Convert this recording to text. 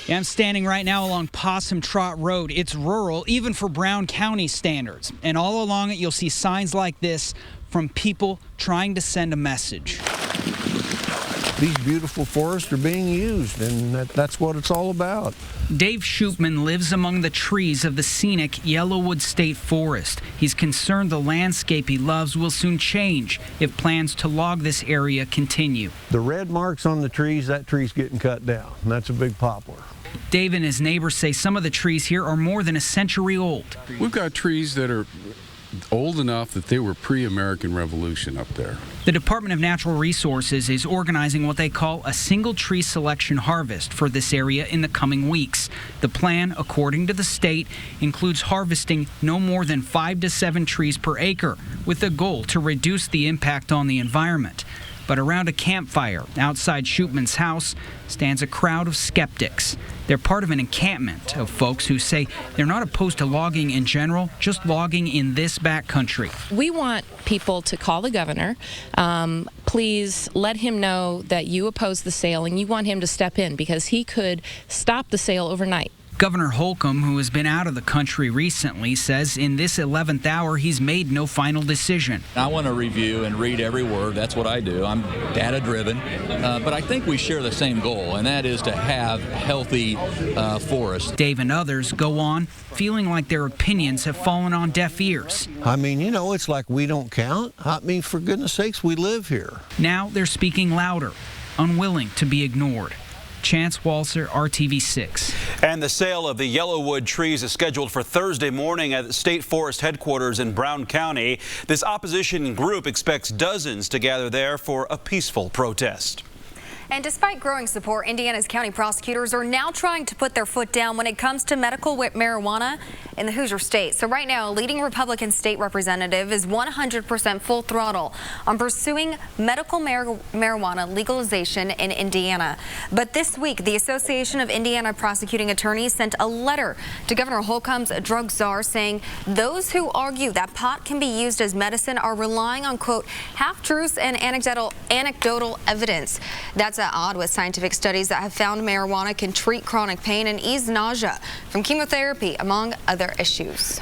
Yeah, I'm standing right now along Possum Trot Road. It's rural, even for Brown County standards. And all along it, you'll see signs like this from people trying to send a message. These beautiful forests are being used, and that's what it's all about. Dave Shoopman lives among the trees of the scenic Yellowwood State Forest. He's concerned the landscape he loves will soon change if plans to log this area continue. The red marks on the trees, that tree's getting cut down, and that's a big poplar. Dave and his neighbors say some of the trees here are more than a century old. We've got trees that are old enough that they were pre-American Revolution up there. The Department of Natural Resources is organizing what they call a single tree selection harvest for this area in the coming weeks. The plan, according to the state, includes harvesting no more than 5 to 7 trees per acre, with the goal to reduce the impact on the environment. But around a campfire outside Shoopman's house stands a crowd of skeptics. They're part of an encampment of folks who say they're not opposed to logging in general, just logging in this backcountry. We want people to call the governor. Please let him know that you oppose the sale and you want him to step in because he could stop the sale overnight. Governor Holcomb, who has been out of the country recently, says in this 11th hour he's made no final decision. I want to review and read every word. That's what I do. I'm data-driven. But I think we share the same goal, and that is to have healthy forests. Dave and others go on feeling like their opinions have fallen on deaf ears. I mean, you know, it's like we don't count. I mean, for goodness sakes, we live here. Now they're speaking louder, unwilling to be ignored. Chance Walser, RTV6. And the sale of the Yellowwood trees is scheduled for Thursday morning at the State Forest headquarters in Brown County. This opposition group expects dozens to gather there for a peaceful protest. And despite growing support, Indiana's county prosecutors are now trying to put their foot down when it comes to medical marijuana in the Hoosier state. So right now, a leading Republican state representative is 100% full throttle on pursuing medical marijuana legalization in Indiana. But this week, the Association of Indiana Prosecuting Attorneys sent a letter to Governor Holcomb's drug czar saying those who argue that pot can be used as medicine are relying on, quote, half-truths and anecdotal evidence. That's at odds with scientific studies that have found marijuana can treat chronic pain and ease nausea from chemotherapy, among other issues.